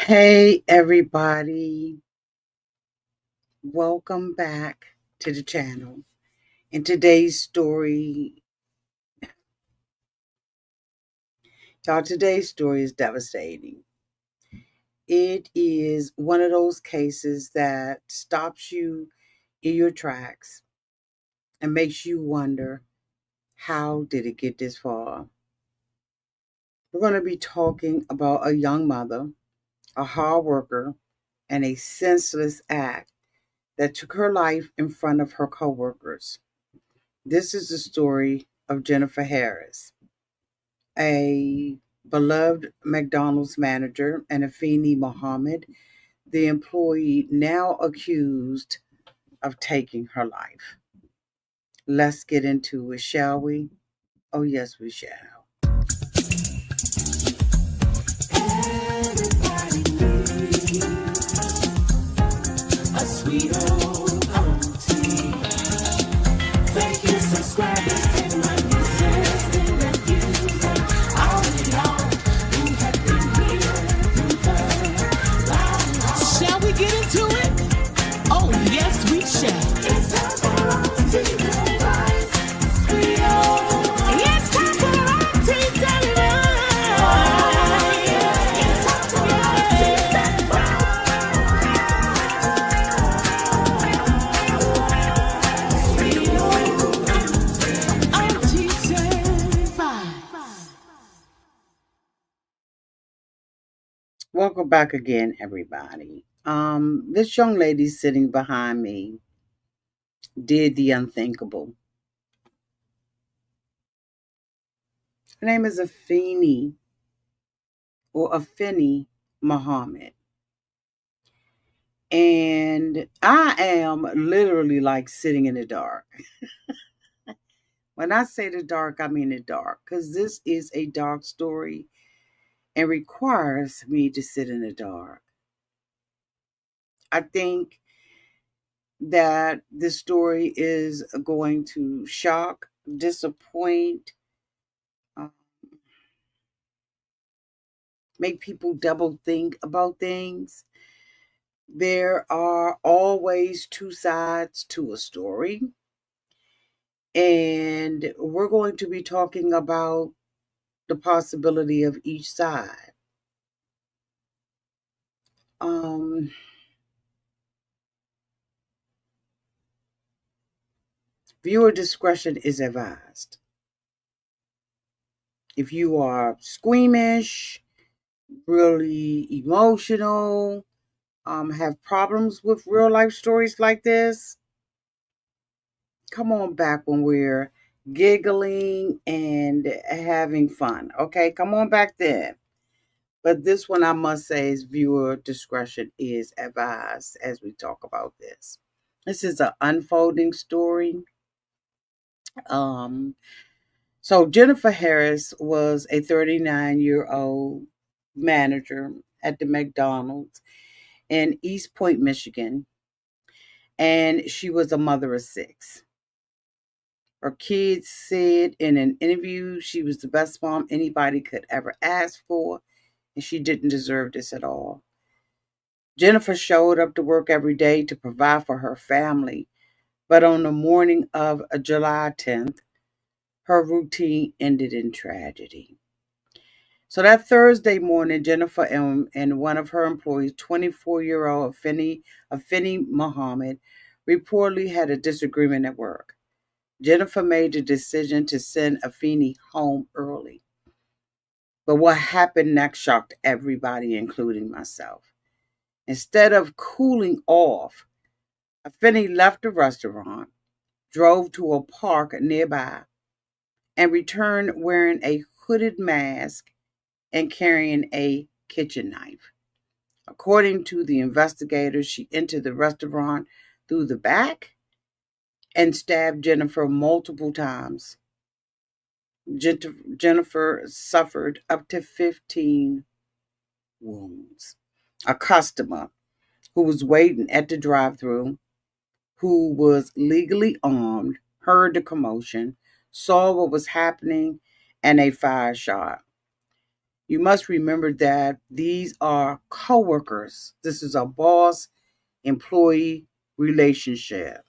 Hey, everybody. Welcome back to the channel. In today's story, today's story is devastating. It is one of those cases that stops you in your tracks and makes you wonder, how did it get this far? We're going to be talking about a young mother, a hard worker, and a senseless act that took her life in front of her coworkers. This is the story of Jennifer Harris, a beloved McDonald's manager, and Afeni Muhammad, the employee now accused of taking her life. Let's get into it, shall we? Oh, yes, we shall. A sweet old auntie. Thank you, subscribers to my music and reviews. All in all, you have been here through the line. Shall we get into it? Oh, yes, we shall. It's time for auntie to rise. It's time for auntie to rise. It's time for auntie to rise. Welcome back again, everybody. This young lady sitting behind me did the unthinkable. Her name is Afeni Muhammad. And I am literally like sitting in the dark. When I say the dark, I mean the dark, because this is a dark story and requires me to sit in the dark. I think that this story is going to shock, disappoint, um, make people double think about things. There are always two sides to a story. And we're going to be talking about the possibility of each side. Um, Viewer discretion is advised. If you are squeamish, really emotional, have problems with real life stories like this, come on back when we're giggling and having fun. Okay, come on back then. But this one, I must say, is viewer discretion is advised as we talk about this. This is an unfolding story. Um, so Jennifer Harris was a 39-year-old manager at the McDonald's in Eastpointe, Michigan, and she was a mother of 6. Her kids said in an interview she was the best mom anybody could ever ask for, and she didn't deserve this at all. Jennifer showed up to work every day to provide for her family, but on the morning of July 10th, her routine ended in tragedy. So that Thursday morning, Jennifer and one of her employees, 24-year-old Afeni Muhammad, reportedly had a disagreement at work. Jennifer made the decision to send Afeni home early. But what happened next shocked everybody, including myself. Instead of cooling off, Afeni left the restaurant, drove to a park nearby, and returned wearing a hooded mask and carrying a kitchen knife. According to the investigators, she entered the restaurant through the back and stabbed Jennifer multiple times. Jennifer suffered up to 15 wounds. A customer who was waiting at the drive-thru, who was legally armed, heard the commotion, saw what was happening, and a fire shot. You must remember that these are coworkers. This is a boss employee relationship.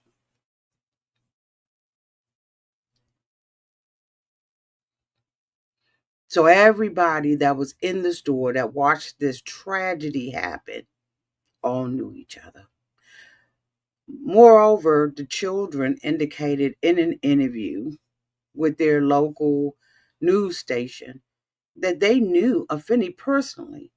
So everybody that was in the store that watched this tragedy happen all knew each other. Moreover, the children indicated in an interview with their local news station that they knew Afeni personally,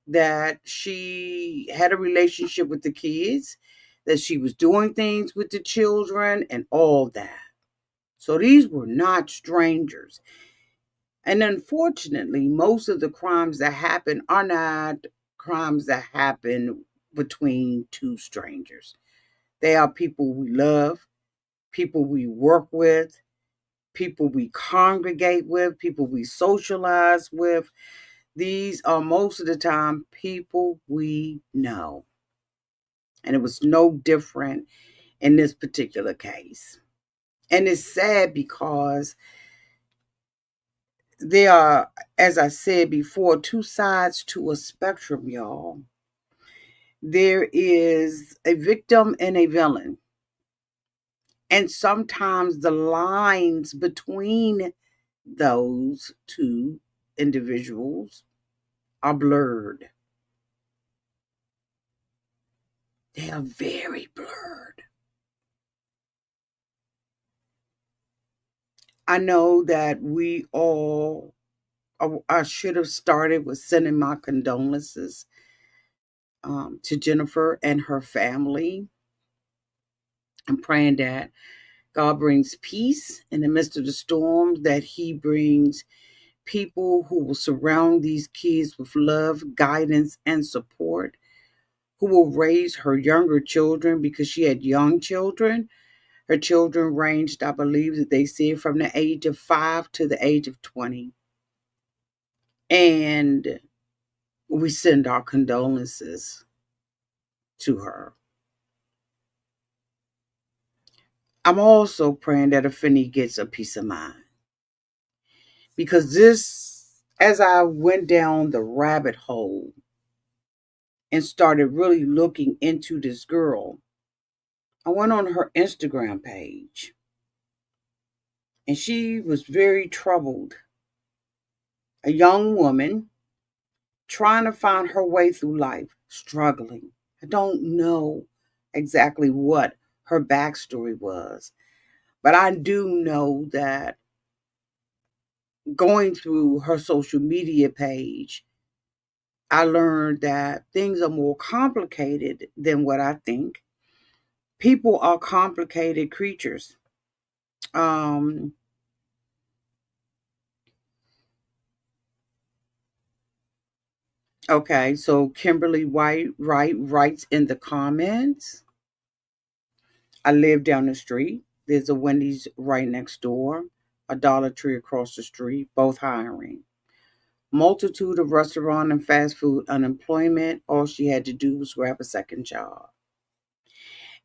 that she had a relationship with the kids, that she was doing things with the children, and all that. So these were not strangers. And unfortunately, most of the crimes that happen are not crimes that happen between two strangers. They are people we love, people we work with, people we congregate with, people we socialize with. These are most of the time people we know. And it was no different in this particular case. And it's sad because there are, as I said before, two sides to a spectrum, y'all. There is a victim and a villain. And sometimes the lines between those two individuals are blurred. They are very blurred. I know that we all, I should have started with sending my condolences to Jennifer and her family. I'm praying that God brings peace in the midst of the storm, that He brings people who will surround these kids with love, guidance, and support, who will raise her younger children because she had young children. Her children ranged, I believe that they said, from the age of 5 to the age of 20. And we send our condolences to her. I'm also praying that Afeni gets a peace of mind. Because this, as I went down the rabbit hole and started really looking into this girl, I went on her Instagram page and she was very troubled. A young woman trying to find her way through life, struggling. I don't know exactly what her backstory was, but I do know that going through her social media page, I learned that things are more complicated than what I think. People are complicated creatures. Um, okay, so Kimberly White writes in the comments, I live down the street. There's a Wendy's right next door, a Dollar Tree across the street, both hiring. Multitude of restaurant and fast food unemployment. All she had to do was grab a second job.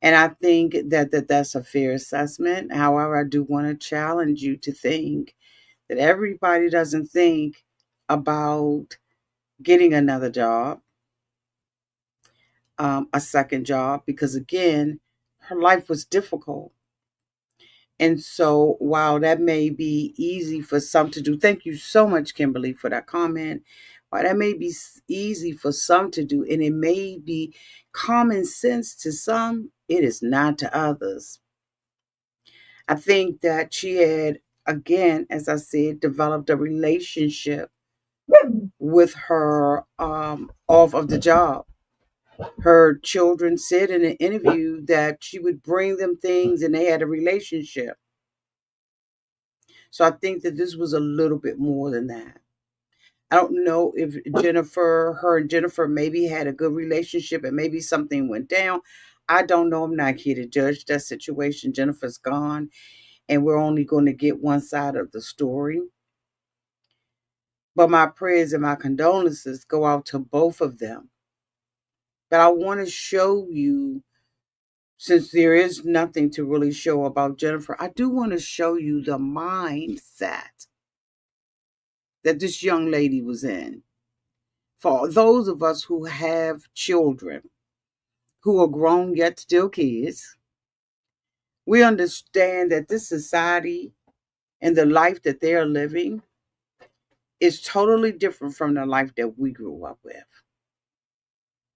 And I think that's a fair assessment. However, I do want to challenge you to think that everybody doesn't think about getting another job, a second job, because again, her life was difficult. And so while that may be easy for some to do, thank you so much, Kimberly, for that comment. While that may be easy for some to do, and it may be common sense to some, it is not to others. I think that she had, again, as I said, developed a relationship with her off of the job. Her children said in an interview that she would bring them things and they had a relationship. So I think that this was a little bit more than that. I don't know if her and Jennifer maybe had a good relationship and maybe something went down. I don't know. I'm not here to judge that situation. Jennifer's gone and we're only going to get one side of the story. But my prayers and my condolences go out to both of them. But I want to show you, since there is nothing to really show about Jennifer, I do want to show you the mindset that this young lady was in. For those of us who have children who are grown yet still kids, we understand that this society and the life that they are living is totally different from the life that we grew up with.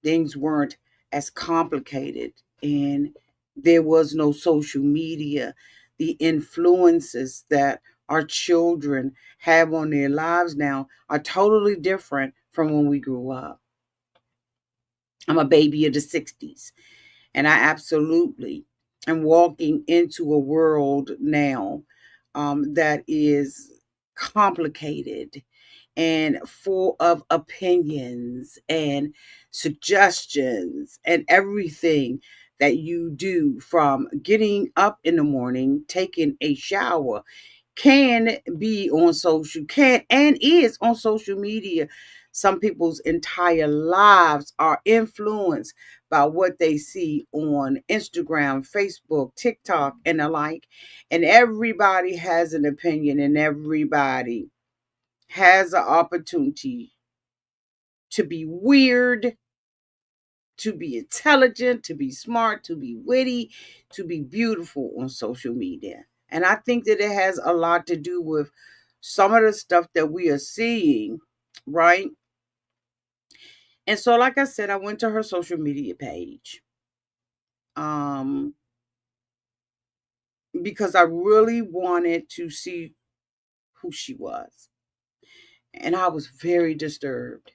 Things weren't as complicated, and there was no social media. The influences that our children have on their lives now are totally different from when we grew up. I'm a baby of the 60s, and I absolutely am walking into a world now that is complicated and full of opinions and suggestions and everything that you do, from getting up in the morning, taking a shower, can be on social, can and is on social media. Some people's entire lives are influenced by what they see on Instagram, Facebook, TikTok, and the like. And everybody has an opinion, and everybody has an opportunity to be weird, to be intelligent, to be smart, to be witty, to be beautiful on social media. And I think that it has a lot to do with some of the stuff that we are seeing, right? And so, like I said, I went to her social media page um, because I really wanted to see who she was. And I was very disturbed.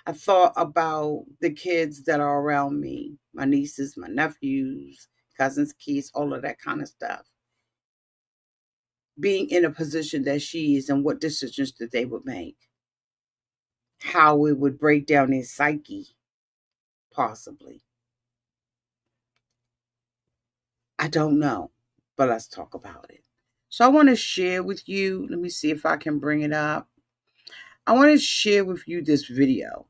I thought about the kids that are around me, my nieces, my nephews, cousins, kids, all of that kind of stuff. Being in a position that she is, and what decisions that they would make, how it would break down their psyche, possibly. I don't know, but let's talk about it. So I want to share with you, let me see if I can bring it up. I want to share with you this video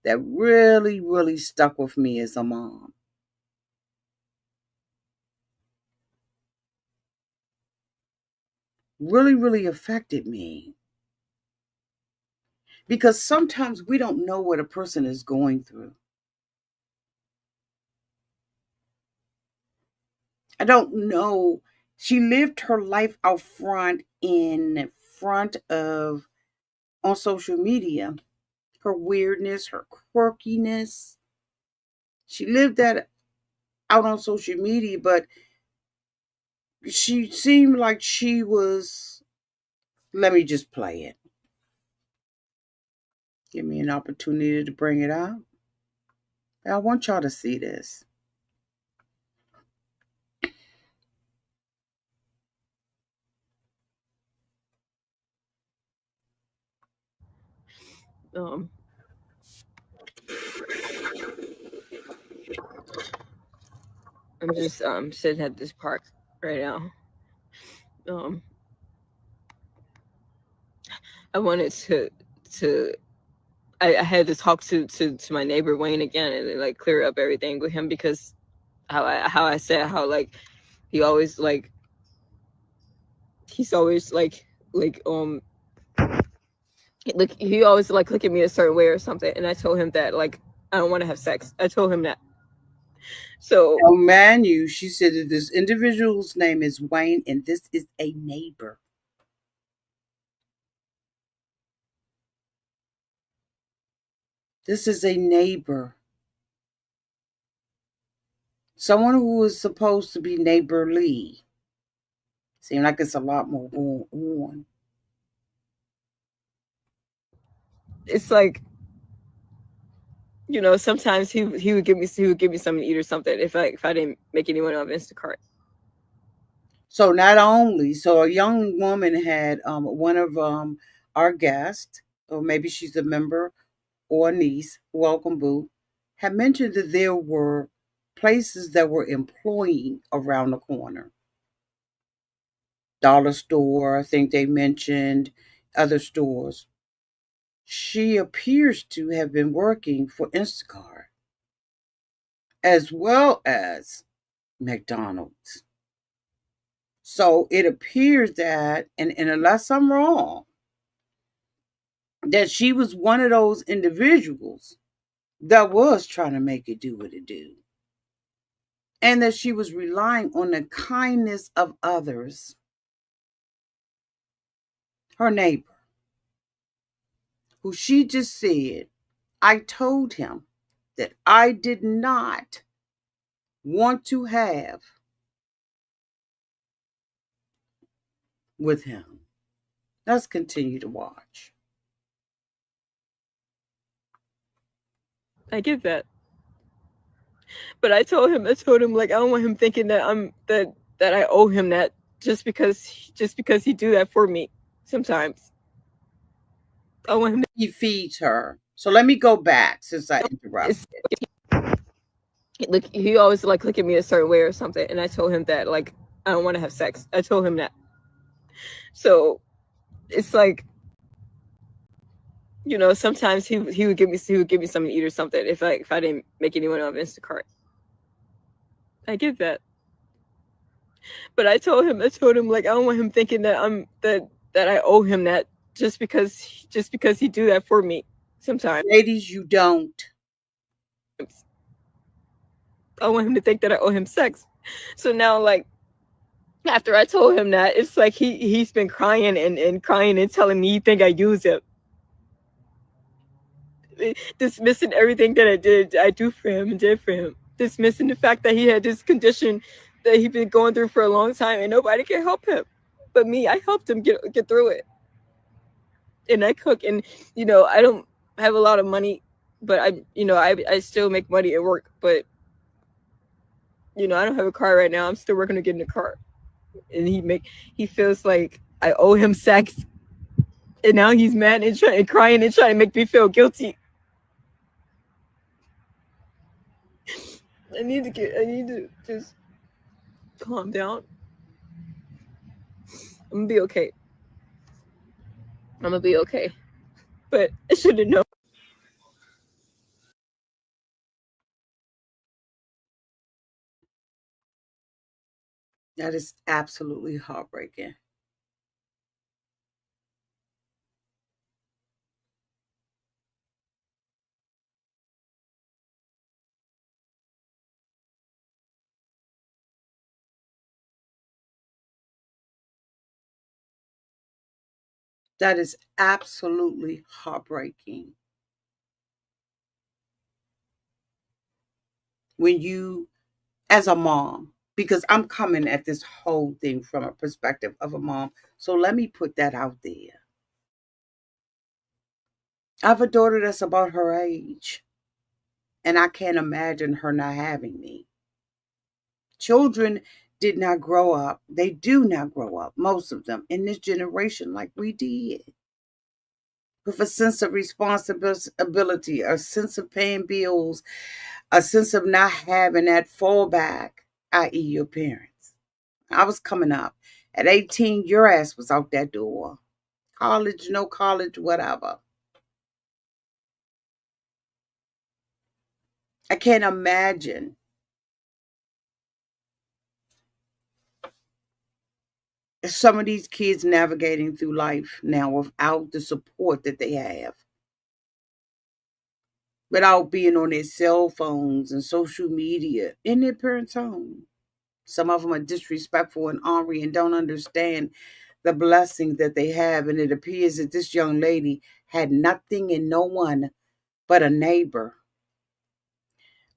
that really, really stuck with me as a mom. Really, really affected me. Because sometimes we don't know what a person is going through. I don't know. She lived her life out front, in front of, on social media. Her weirdness, her quirkiness. She lived that out on social media, but she seemed like she was. Let me just play it. Give me an opportunity to bring it up. I want y'all to see this. Um, I'm just sitting at this park right now. Um, I wanted to I had to talk to my neighbor Wayne again and like clear up everything with him, because how I said how like he always like he's always like he always like look at me a certain way or something, and I told him that like I don't want to have sex. I told him that. So Oh, Manu, she said that this individual's name is Wayne, and this is a neighbor. This is a neighbor. Someone who is supposed to be neighborly. Seems like it's a lot more going on. it's like, sometimes he would give me something to eat or something if I didn't make anyone on Instacart. So not only, so a young woman had one of our guests, or maybe she's a member or a niece, welcome boo, had mentioned that there were places that were employing around the corner. Dollar store, I think they mentioned other stores. She appears to have been working for Instacart as well as McDonald's. So it appears that, and unless I'm wrong, that she was one of those individuals that was trying to make it do what it do, and that she was relying on the kindness of others, her neighbor, who she just said, I told him that I did not want to have with him. Let's continue to watch. I get that. But I told him like I don't want him thinking that that I owe him that just because he do that for me sometimes. I want him to He feeds her. So let me go back since I it's, interrupted. like he always like look at me a certain way or something, and I told him that like I don't want to have sex. I told him that. So it's like, sometimes he would give me something to eat or something if I didn't make anyone on Instacart. I get that. But I told him like I don't want him thinking that I owe him that just because he do that for me sometimes. Ladies, you don't. I want him to think that I owe him sex. So now, like, after I told him that, it's like he's been crying and crying and telling me he think I use him, dismissing everything that I do for him and did for him, dismissing the fact that he had this condition that he'd been going through for a long time and nobody can help him but me. I helped him get through it, and I cook, and I don't have a lot of money, but I still make money at work, but I don't have a car right now. I'm still working to get in a car, and he feels like I owe him sex, and now he's mad and crying and trying to make me feel guilty. I need to just calm down. I'm gonna be okay. I'm gonna be okay. But I should have known. That is absolutely heartbreaking. That is absolutely heartbreaking. When you, as a mom, because I'm coming at this whole thing from a perspective of a mom. So let me put that out there. I have a daughter that's about her age, and I can't imagine her not having me. Children did not grow up, they do not grow up, most of them, in this generation like we did, with a sense of responsibility, a sense of paying bills, a sense of not having that fallback, i.e., your parents. I was coming up. At 18, your ass was out that door. College, no college, whatever. I can't imagine some of these kids navigating through life now without the support that they have, without being on their cell phones and social media in their parents' home. Some of them are disrespectful and ornery and don't understand the blessing that they have. And it appears that this young lady had nothing and no one but a neighbor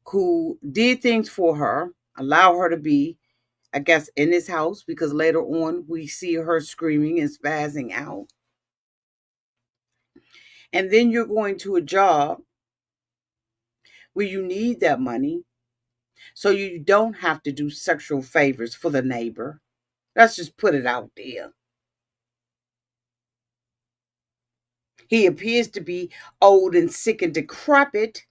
who did things for her, allow her to be, I guess, in this house, because later on we see her screaming and spazzing out. And then you're going to a job where you need that money so you don't have to do sexual favors for the neighbor. Let's just put it out there. He appears to be old and sick and decrepit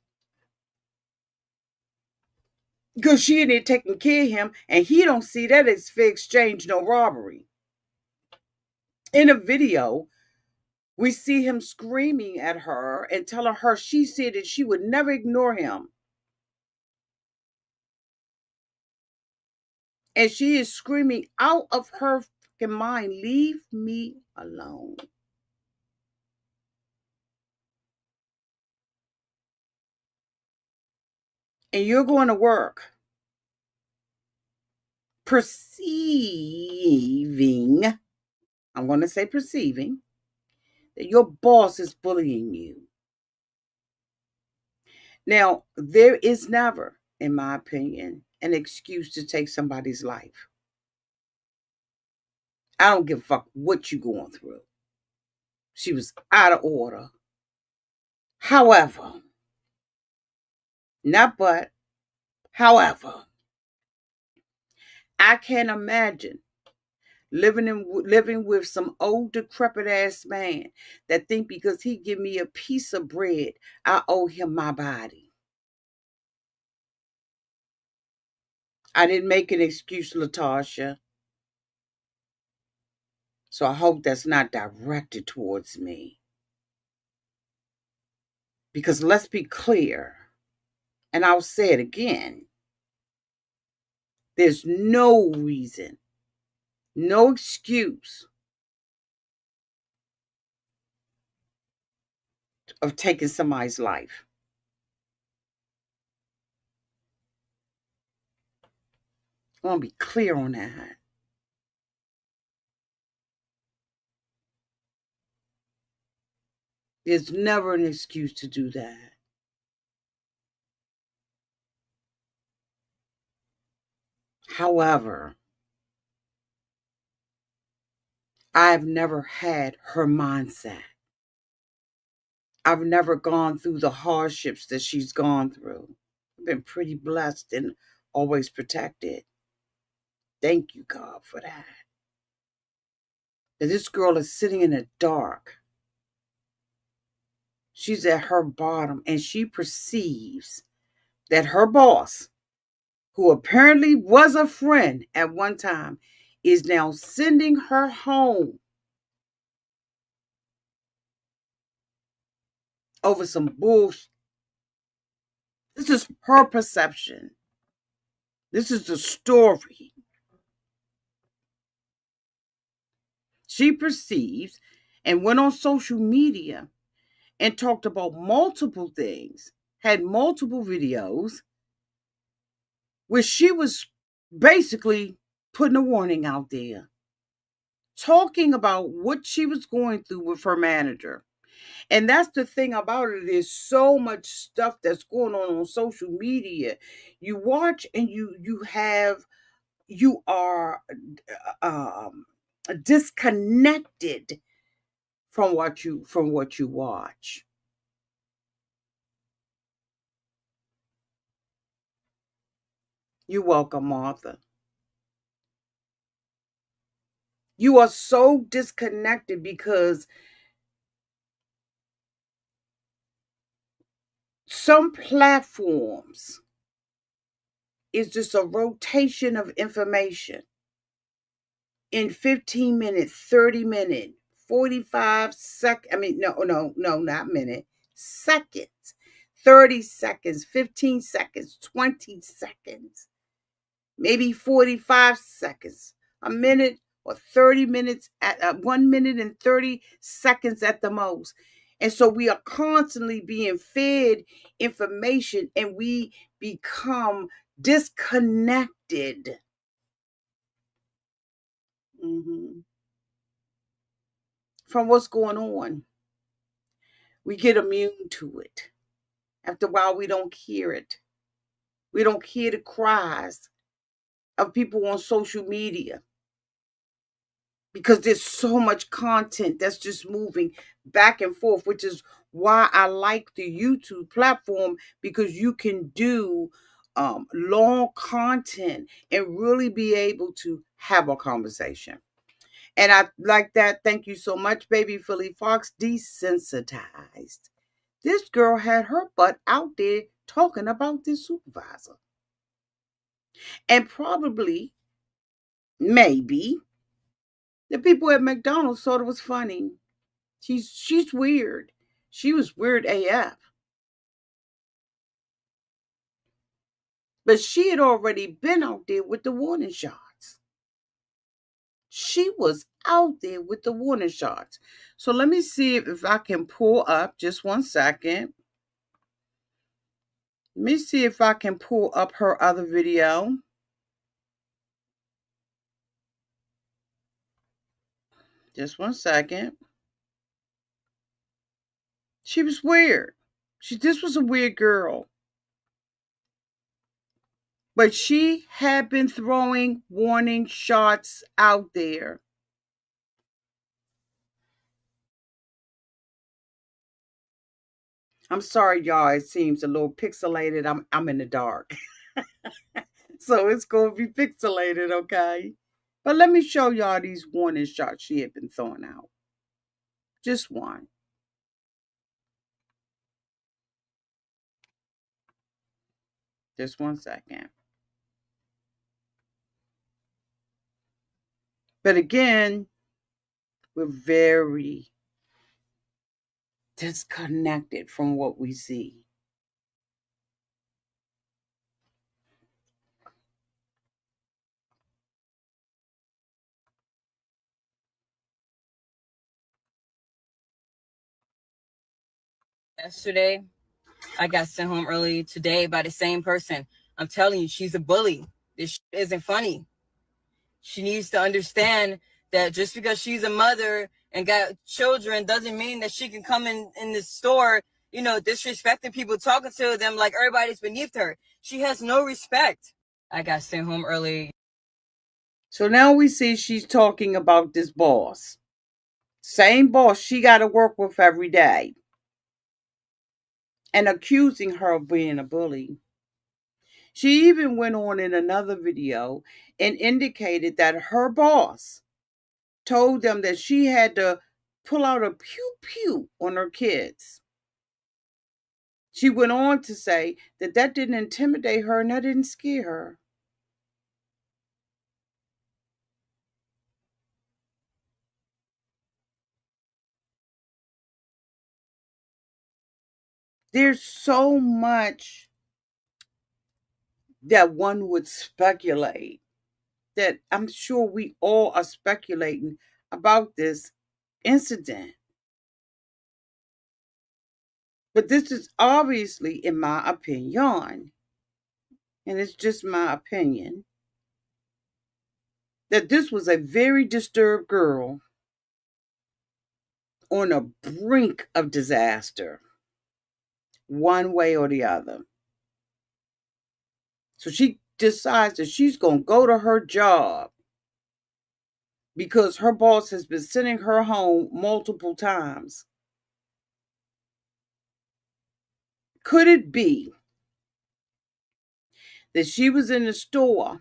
because she ain't taking care of him, and he don't see that as fair exchange, no robbery. In a video, we see him screaming at her and telling her she said that she would never ignore him. And she is screaming out of her fucking mind, leave me alone. and you're going to work perceiving, I'm going to say perceiving, that your boss is bullying you. Now, there is never, in my opinion, an excuse to take somebody's life. I don't give a fuck what you're going through. She was out of order. However, not but, however, I can't imagine living with some old decrepit ass man that think because he give me a piece of bread, I owe him my body. I didn't make an excuse, Latasha. So I hope that's not directed towards me. Because let's be clear, and I'll say it again, there's no reason, no excuse of taking somebody's life. I want to be clear on that. There's never an excuse to do that. However, I've never had her mindset. I've never gone through the hardships that she's gone through. I've been pretty blessed and always protected. Thank you, God, for that. But this girl is sitting in the dark. She's at her bottom and she perceives that her boss, who apparently was a friend at one time, is now sending her home over some bullshit. This is her perception. This is the story. She perceives and went on social media and talked about multiple things, had multiple videos where she was basically putting a warning out there, talking about what she was going through with her manager. And that's the thing about it. There's so much stuff that's going on social media. You watch and you are disconnected from what you watch. You're welcome, Martha. You are so disconnected because some platforms is just a rotation of information in 15 minutes, 30 minutes, 45 seconds. I mean, no, not minute, seconds, 30 seconds, 15 seconds, 20 seconds, maybe 45 seconds, a minute or 30 minutes at 1 minute and 30 seconds at the most. And so we are constantly being fed information and we become disconnected. Mhm. From what's going on. We get immune to it. After a while, we don't hear it. We don't hear the cries of people on social media because there's so much content that's just moving back and forth, which is why I like the YouTube platform because you can do long content and really be able to have a conversation. And I like that. Thank you so much, baby Philly Fox. Desensitized. This girl had her butt out there talking about this supervisor. And probably, maybe, the people at McDonald's thought it was funny. She's weird. She was weird AF. But she had already been out there with the warning shots. She was out there with the warning shots. So let me see if I can pull up just 1 second. Let me see if I can pull up her other video. Just one second. She was weird. This was a weird girl. But she had been throwing warning shots out there. I'm sorry, y'all. It seems a little pixelated. I'm in the dark. So it's gonna be pixelated, okay? But let me show y'all these warning shots she had been throwing out. Just one. Just one second. But again, we're very disconnected from what we see. Yesterday, I got sent home early today by the same person. I'm telling you, she's a bully. This isn't funny. She needs to understand that just because she's a mother and got children doesn't mean that she can come in the store, disrespecting people, talking to them like everybody's beneath her. She has no respect. I got sent home early. So now we see she's talking about this boss. Same boss she got to work with every day. And accusing her of being a bully. She even went on in another video and indicated that her boss told them that she had to pull out a pew pew on her kids. She went on to say that didn't intimidate her and that didn't scare her. There's so much that one would speculate, that I'm sure we all are speculating about this incident. But this is obviously, in my opinion, and it's just my opinion, that this was a very disturbed girl on a brink of disaster, one way or the other. So she decides that she's going to go to her job because her boss has been sending her home multiple times. Could it be that she was in the store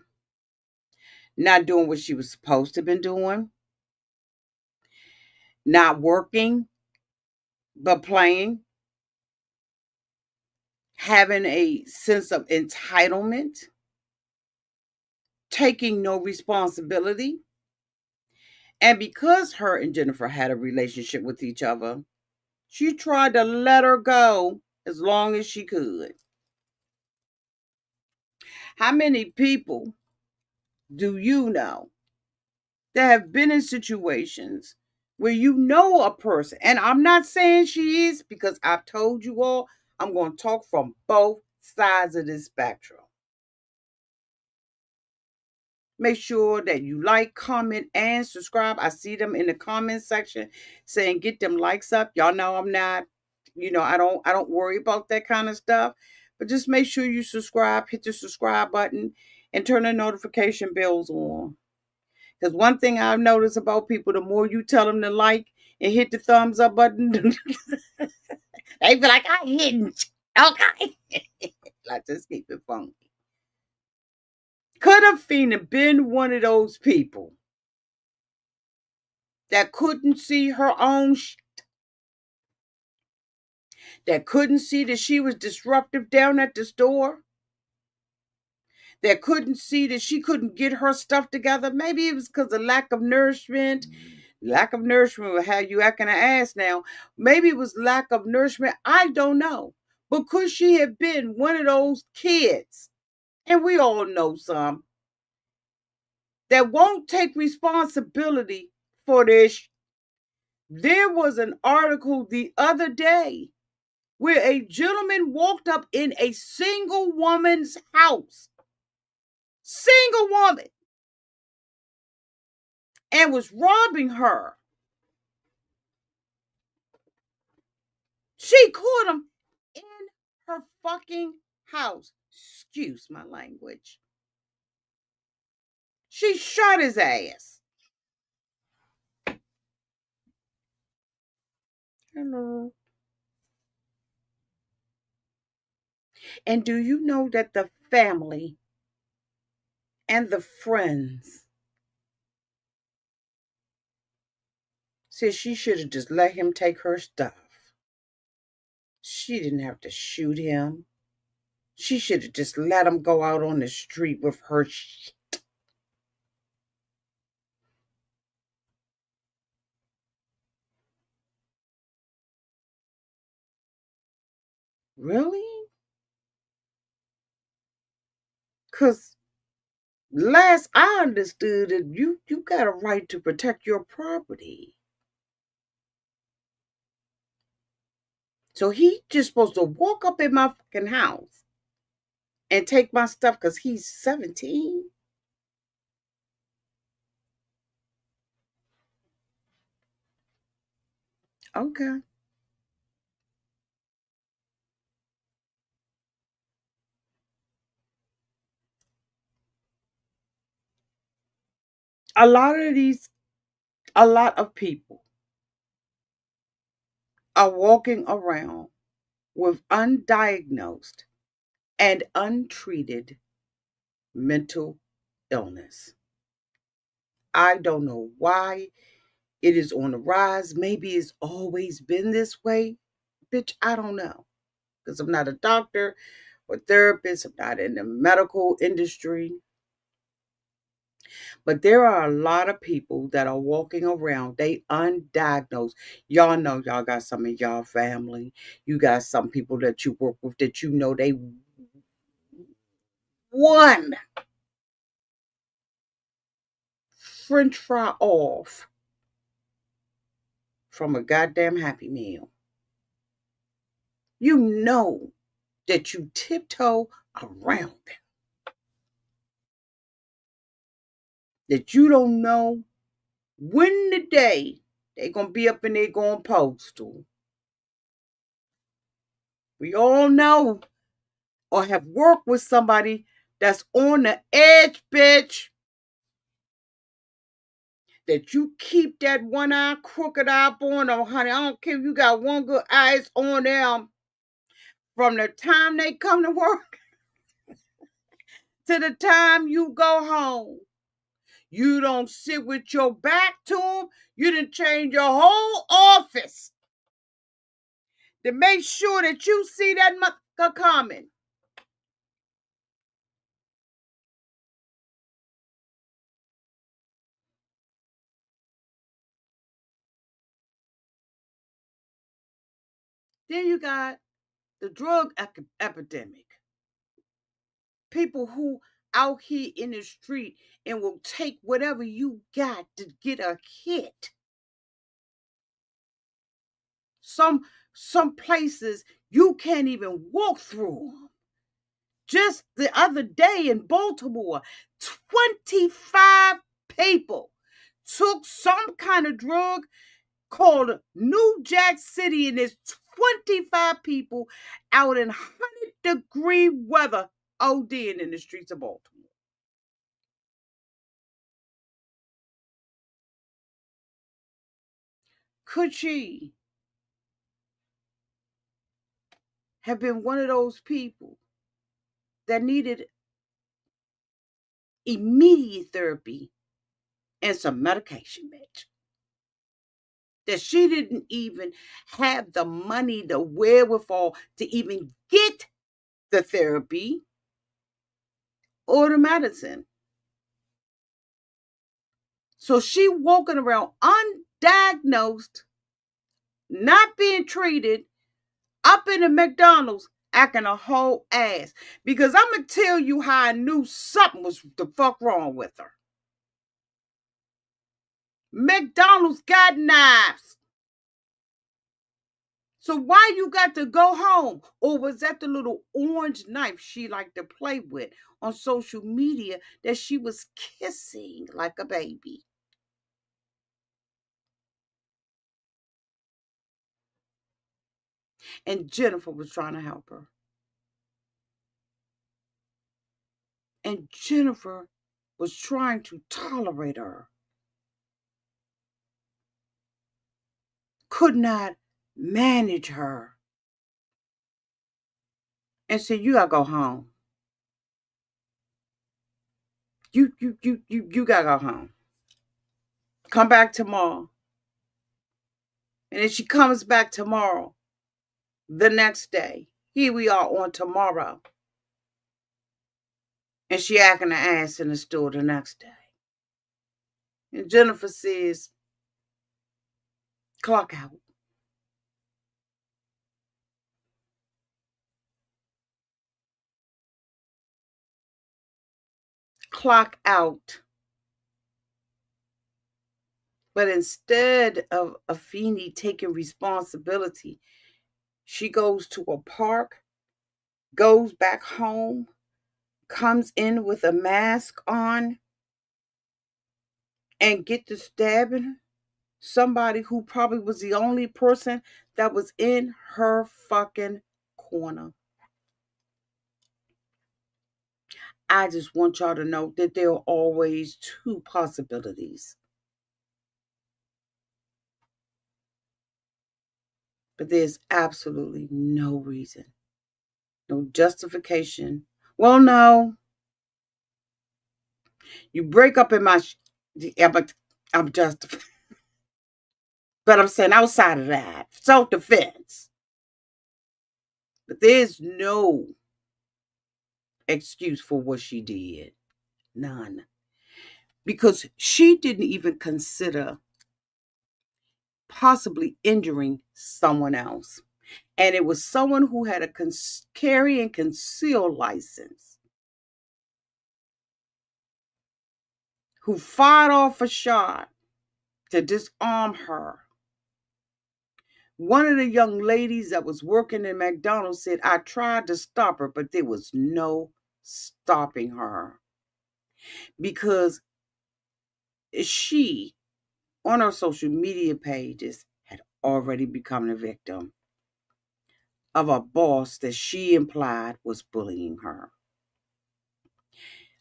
not doing what she was supposed to have been doing, not working, but playing, having a sense of entitlement, taking no responsibility? And because her and Jennifer had a relationship with each other, she tried to let her go as long as she could. How many people do you know that have been in situations where you know a person? And I'm not saying she is, because I've told you all, I'm going to talk from both sides of this spectrum. Make sure that you like, comment, and subscribe. I see them in the comment section saying get them likes up. Y'all know I'm not, I don't worry about that kind of stuff. But just make sure you subscribe, hit the subscribe button, and turn the notification bells on. Because one thing I've noticed about people, the more you tell them to like and hit the thumbs up button, they feel like I didn't. Okay. Like, just keep it funky. Could Afeni been one of those people that couldn't see her own that couldn't see that she was disruptive down at the store, that couldn't see that she couldn't get her stuff together? Maybe it was because of lack of nourishment. Lack of nourishment will have you acting an ass now. Maybe it was lack of nourishment. I don't know. But could she have been one of those kids, and we all know some, that won't take responsibility for this? There was an article the other day where a gentleman walked up in a single woman's house, single woman, and was robbing her. She caught him in her fucking house. Excuse my language. She shot his ass. Hello. And do you know that the family and the friends said she should have just let him take her stuff? She didn't have to shoot him. She should have just let him go out on the street with her shit. Really? Because last I understood it, you got a right to protect your property. So he just supposed to walk up in my fucking house and take my stuff because he's 17? Okay. A lot of these, a lot of people are walking around with undiagnosed and untreated mental illness. I don't know why it is on the rise. Maybe it's always been this way. Bitch, I don't know. Because I'm not a doctor or therapist. I'm not in the medical industry. But there are a lot of people that are walking around, they undiagnosed. Y'all know y'all got some in y'all family. You got some people that you work with that you know they one French fry off from a goddamn Happy Meal. You know that you tiptoe around them. That you don't know when the day they gonna be up and they going postal. We all know or have worked with somebody that's on the edge, bitch. That you keep that one eye crooked up on them, honey. I don't care if you got one good eyes on them from the time they come to work to the time you go home. You don't sit with your back to them. You done change your whole office to make sure that you see that motherfucker coming. Then you got the drug epidemic. People who out here in the street and will take whatever you got to get a hit. Some some places you can't even walk through them. Just the other day in Baltimore, 25 people took some kind of drug called New Jack City, and there's 25 people out in 100-degree weather ODing in the streets of Baltimore. Could she have been one of those people that needed immediate therapy and some medication, bitch? That she didn't even have the money, the wherewithal to even get the therapy or the medicine. So she walking around undiagnosed, not being treated, up in the McDonald's, acting a whole ass. Because I'm going to tell you how I knew something was the fuck wrong with her. McDonald's got knives. So why you got to go home? Or was that the little orange knife she liked to play with on social media that she was kissing like a baby? And Jennifer was trying to help her. And Jennifer was trying to tolerate her. Could not manage her. And said, you gotta go home. You gotta go home. Come back tomorrow. And then she comes back tomorrow, the next day. Here we are on tomorrow. And she acting an ass in the store the next day. And Jennifer says, clock out. Clock out. But instead of Afeni taking responsibility, she goes to a park, goes back home, comes in with a mask on, and get to stabbing somebody who probably was the only person that was in her fucking corner. I just want y'all to know that there are always two possibilities. But there's absolutely no reason, no justification. Well, no, you break up in my, yeah, but I'm justified. But I'm saying outside of that, self defense. But there's no excuse for what she did. None. Because she didn't even consider possibly injuring someone else. And it was someone who had a carry and conceal license who fired off a shot to disarm her. One of the young ladies that was working in McDonald's said, I tried to stop her, but there was no stopping her because she, on her social media pages, had already become a victim of a boss that she implied was bullying her.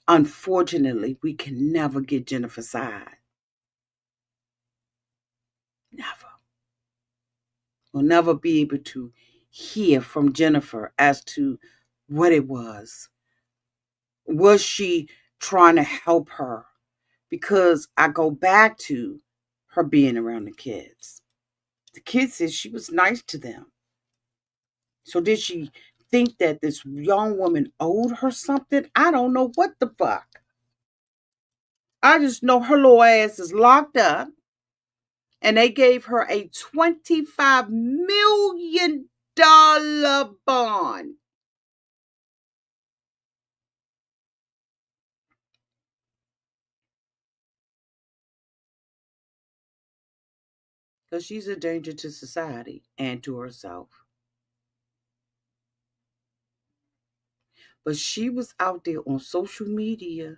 Unfortunately, we can never get Jennifer's side. Never. We'll never be able to hear from Jennifer as to what it was. Was she trying to help her? Because I go back to her being around the kids. The kids said she was nice to them. So did she think that this young woman owed her something? I don't know what the fuck. I just know her little ass is locked up and they gave her a $25 million bond. Because she's a danger to society and to herself. But she was out there on social media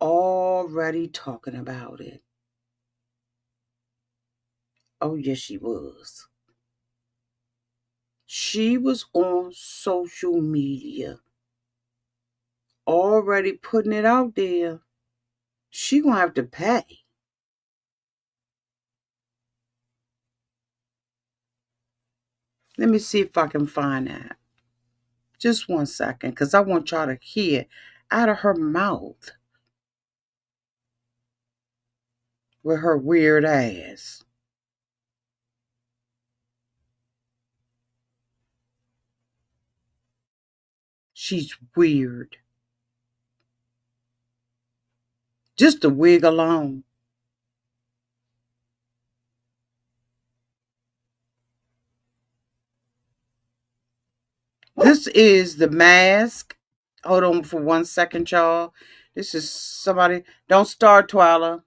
already talking about it. Oh, yes, she was. She was on social media already putting it out there. She gonna have to pay. Let me see if I can find that. Just 1 second, because I want y'all to hear out of her mouth with her weird ass. She's weird. Just the wig alone. This is the mask. Hold on for 1 second, y'all. This is somebody. Don't start, Twila.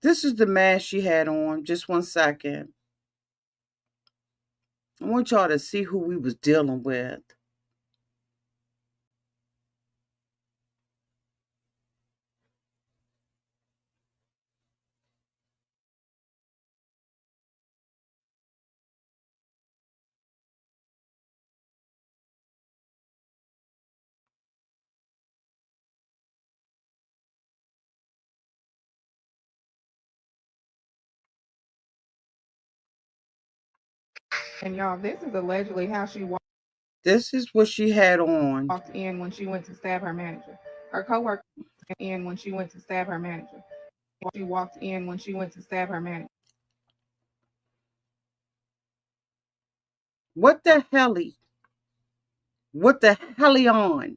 This is the mask she had on. Just 1 second. I want y'all to see who we was dealing with. And y'all, this is allegedly how she This is what she had on. walked in when she went to stab her manager. Her coworker in when she went to stab her manager. She walked in when she went to stab her manager. What the hell? What the hell on?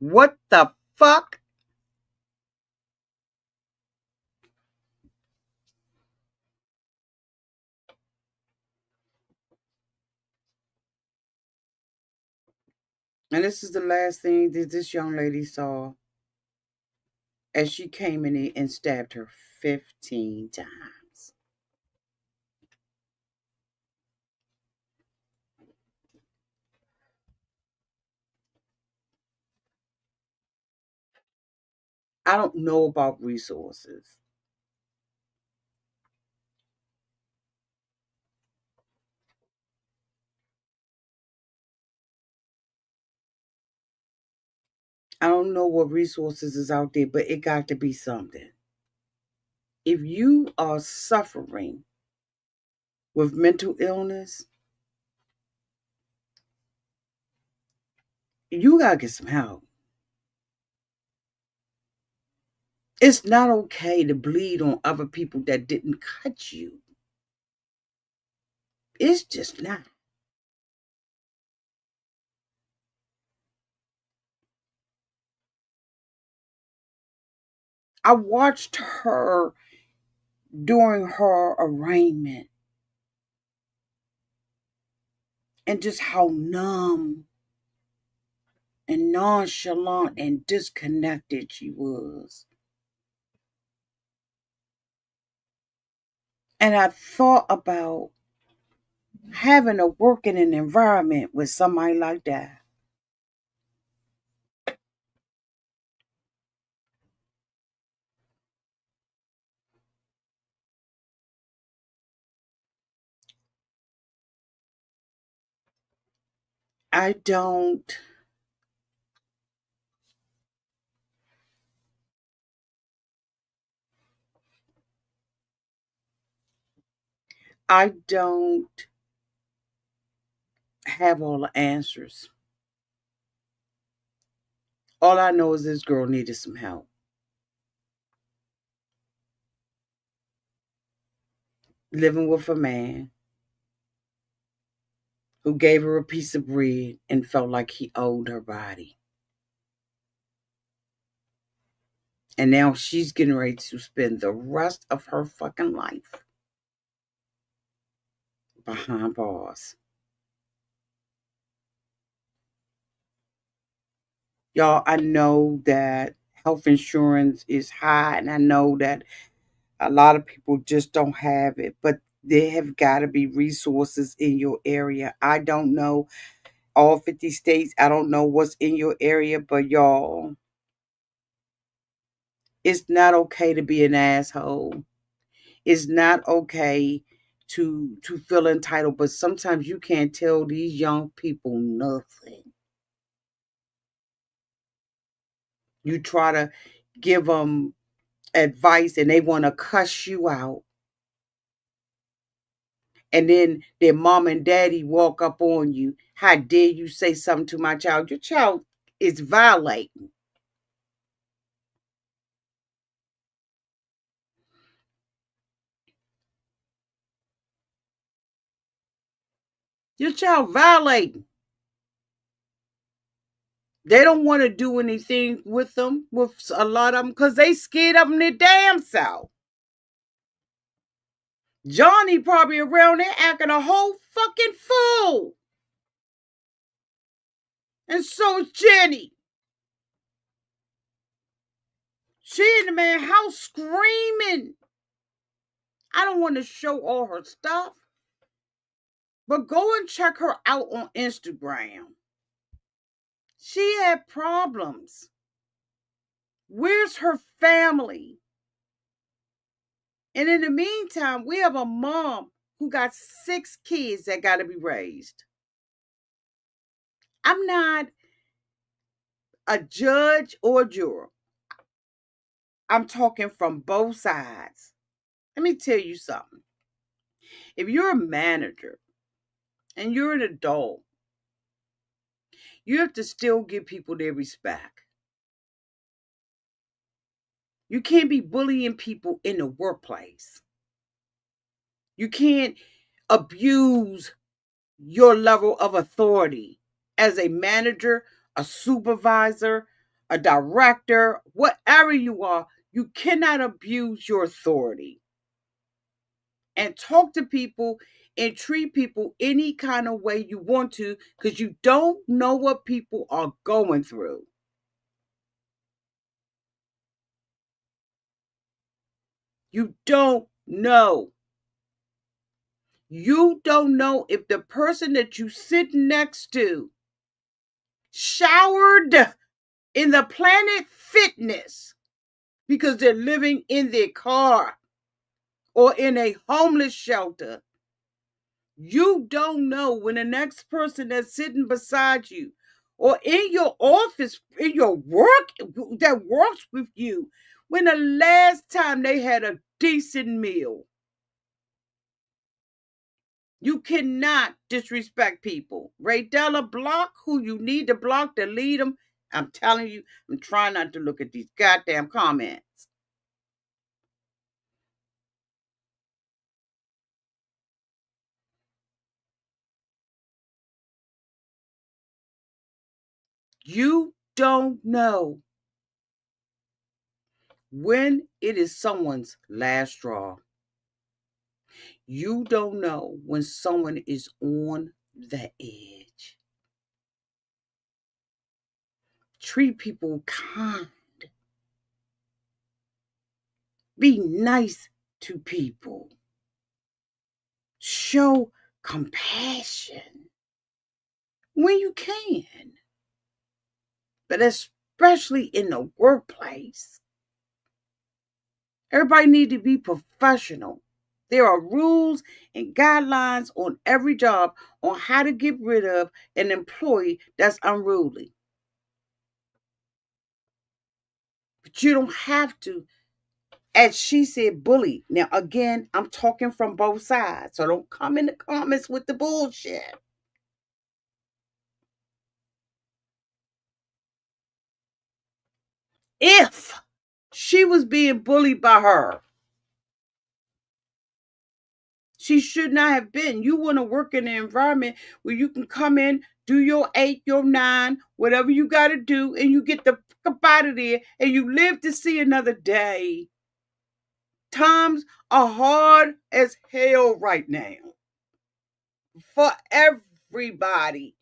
What the fuck? And this is the last thing that this young lady saw as she came in and stabbed her 15 times. I don't know about resources. I don't know what resources is out there, but it got to be something. If you are suffering with mental illness, you got to get some help. It's not okay to bleed on other people that didn't cut you. It's just not. I watched her during her arraignment and just how numb and nonchalant and disconnected she was. And I thought about having to work in an environment with somebody like that. I don't I don't have all the answers. All I know is this girl needed some help. Living with a man who gave her a piece of bread and felt like he owed her body. And now she's getting ready to spend the rest of her fucking life behind bars. Y'all, I know that health insurance is high, and I know that a lot of people just don't have it, but there have got to be resources in your area. I don't know all 50 states. I don't know what's in your area, but y'all, it's not okay to be an asshole. It's not okay to feel entitled, but sometimes you can't tell these young people nothing. You try to give them advice and they want to cuss you out. And then their mom and daddy walk up on you. How dare you say something to my child? Your child is violating. Your child violating. They don't want to do anything with them, with a lot of them, because they scared of them their damn self. Johnny probably around there acting a whole fucking fool. And so is Jenny. She in the man house screaming. I don't want to show all her stuff, but go and check her out on Instagram. She had problems. Where's her family? And in the meantime, we have a mom who got 6 kids that got to be raised. I'm not a judge or a juror. I'm talking from both sides. Let me tell you something. If you're a manager and you're an adult, you have to still give people their respect. You can't be bullying people in the workplace. You can't abuse your level of authority as a manager, a supervisor, a director, whatever you are. You cannot abuse your authority and talk to people and treat people any kind of way you want to, because you don't know what people are going through. You don't know. You don't know if the person that you sit next to showered in the Planet Fitness because they're living in their car or in a homeless shelter. You don't know when the next person that's sitting beside you or in your office, in your work that works with you, when the last time they had a decent meal. You cannot disrespect people. Raydella, block who you need to block, delete them. I'm telling you, I'm trying not to look at these goddamn comments. You don't know when it is someone's last straw. You don't know when someone is on the edge. Treat people kind. Be nice to people. Show compassion when you can. But especially in the workplace. Everybody needs to be professional. There are rules and guidelines on every job on how to get rid of an employee that's unruly. But you don't have to, as she said, bully. Now, again, I'm talking from both sides, so don't come in the comments with the bullshit. If she was being bullied by her, she should not have been. You want to work in an environment where you can come in, do your 8, your 9, whatever you got to do, and you get the fuck up out of there and you live to see another day. Times are hard as hell right now for everybody.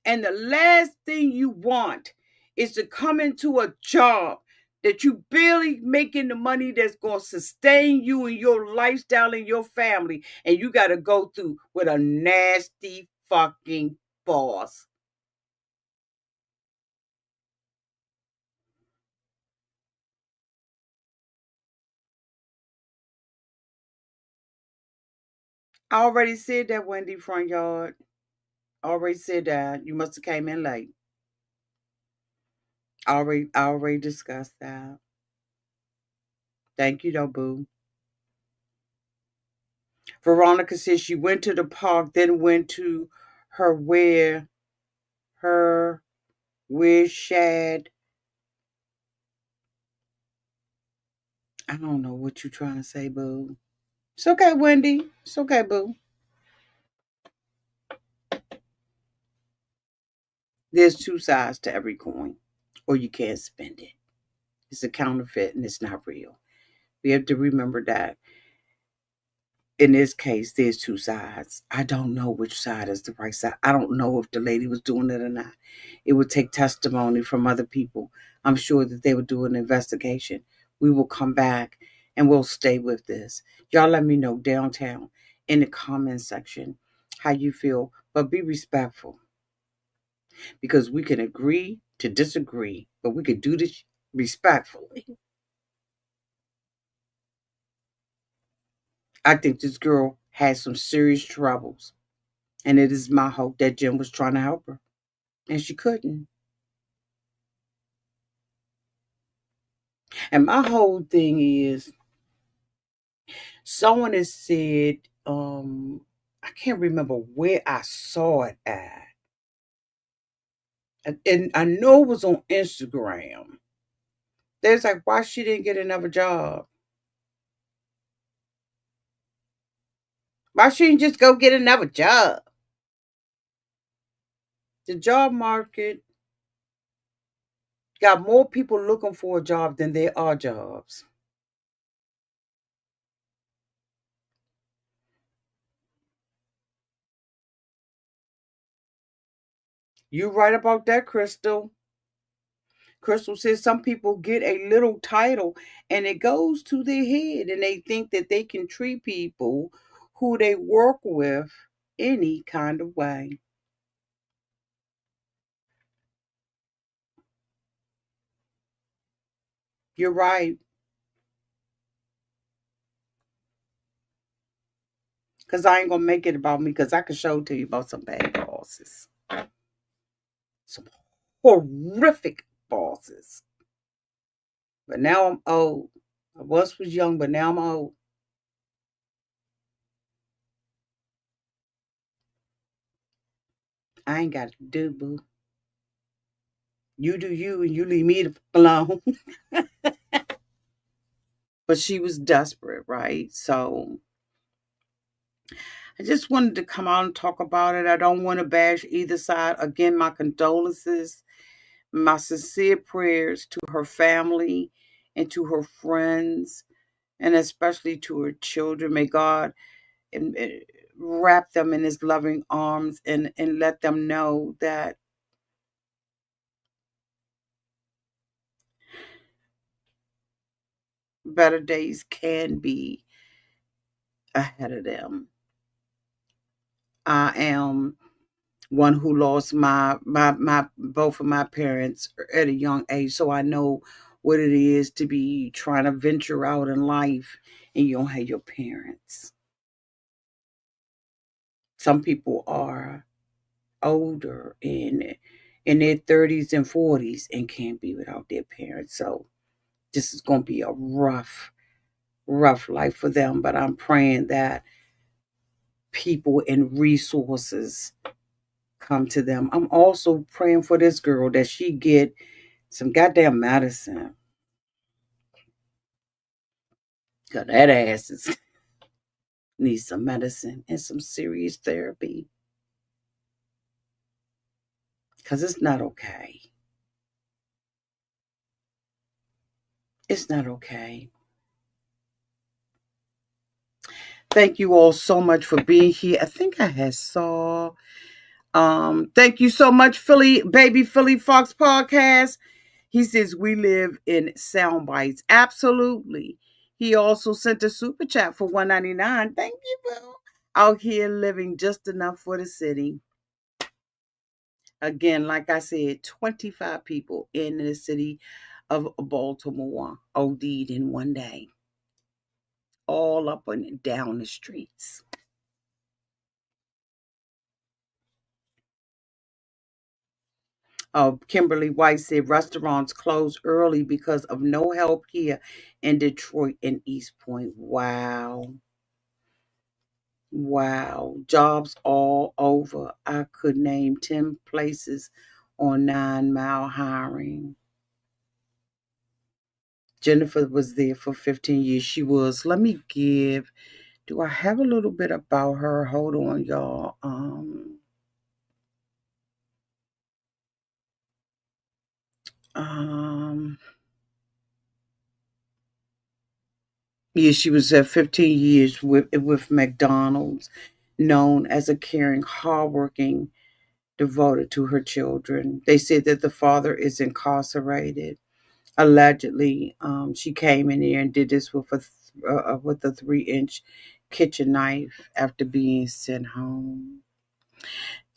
And the last thing you want is to come into a job that you barely making the money that's going to sustain you and your lifestyle and your family, and you got to go through with a nasty fucking boss. I already said that, Wendy Front Yard. I already said that. You must have came in late. I already discussed that. Thank you, though, boo. Veronica says she went to the park, then went to her her where Shad. I don't know what you're trying to say, boo. It's okay, Wendy. It's okay, boo. There's 2 sides to every coin, or you can't spend it. It's a counterfeit and it's not real. We have to remember that. In this case, there's 2 sides. I don't know which side is the right side. I don't know if the lady was doing it or not. It would take testimony from other people. I'm sure that they would do an investigation. We will come back And we'll stay with this. Y'all let me know downtown in the comment section how you feel, but be respectful because we can agree to disagree, but we can do this respectfully. I think this girl had some serious troubles, and it is my hope that Jim was trying to help her, and she couldn't. And my whole thing is, someone has said, I can't remember where I saw it at, and I know it was on Instagram. There's like, why she didn't get another job? Why she didn't just go get another job? The job market got more people looking for a job than there are jobs. You right about that, Crystal. Crystal says some people get a little title and it goes to their head and they think that they can treat people who they work with any kind of way. You're right. Because I ain't going to make it about me because I can show to you about some bad bosses. Some horrific bosses. But now I'm old. I once was young, but now I'm old. I ain't got to do, boo. You do you and you leave me alone. But she was desperate, right? So I just wanted to come out and talk about it. I don't want to bash either side. Again, my condolences, my sincere prayers to her family and to her friends, and especially to her children. May God wrap them in his loving arms and let them know that better days can be ahead of them. I am one who lost my both of my parents at a young age, so I know what it is to be trying to venture out in life and you don't have your parents. Some people are older in their 30s and 40s and can't be without their parents. So this is going to be a rough life for them, but I'm praying that people and resources come to them. I'm also praying for this girl that she get some goddamn medicine. Cause that ass needs some medicine and some serious therapy. Cause it's not okay. It's not okay. Thank you all so much for being here. I think I had saw. Thank you so much, Philly Fox Podcast. He says we live in sound bites. Absolutely. He also sent a super chat for $1.99. Thank you, Bill. Out here living just enough for the city. Again, like I said, 25 people in the city of Baltimore OD'd in one day. All up and down the streets. Kimberly White said restaurants close early because of no help here in Detroit and Eastpointe. Wow. Wow. Jobs all over. I could name 10 places on 9 Mile hiring. Jennifer was there for 15 years. She was. Let me give. Do I have a little bit about her? Hold on, y'all. Um, yeah, she was at 15 years with McDonald's, known as a caring, hardworking, devoted to her children. They said that the father is incarcerated. Allegedly, she came in there and did this with a with a 3-inch kitchen knife after being sent home.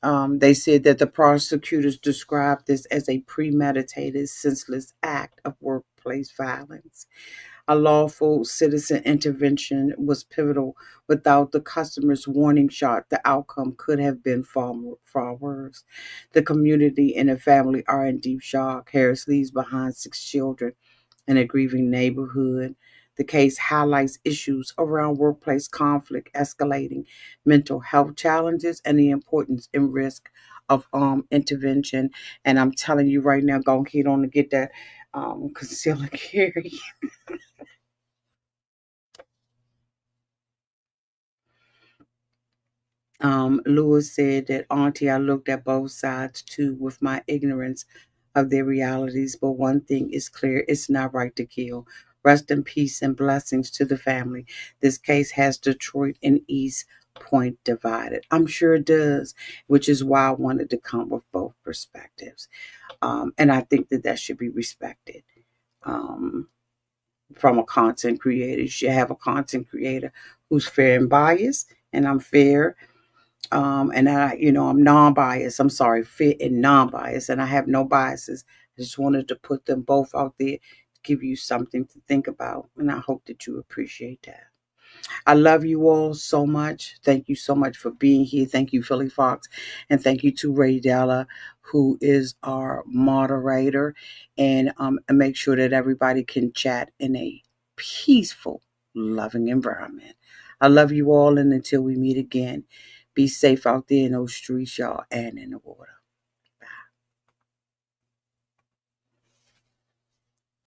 They said that the prosecutors described this as a premeditated, senseless act of workplace violence. A lawful citizen intervention was pivotal. Without the customer's warning shot, the outcome could have been far worse. The community and the family are in deep shock. Harris leaves behind 6 children in a grieving neighborhood. The case highlights issues around workplace conflict, escalating mental health challenges, and the importance and risk of intervention. And I'm telling you right now, go ahead on to get that conceal and carry. Lewis said that, Auntie, I looked at both sides too with my ignorance of their realities, but one thing is clear, it's not right to kill. Rest in peace and blessings to the family. This case has Detroit and East Point divided. I'm sure it does, which is why I wanted to come with both perspectives. And I think that that should be respected. Um, from a content creator, you should have a content creator who's fair and biased, and I'm fair, and I'm non-biased. I'm sorry, fit and non-biased, and I have no biases. I just wanted to put them both out there to give you something to think about, and I hope that you appreciate that. I love you all so much. Thank you so much for being here. Thank you, Philly Fox, and thank you to Ray Della, who is our moderator, and make sure that everybody can chat in a peaceful, loving environment. I love you all, and until we meet again, be safe out there in those streets, y'all, and in the water.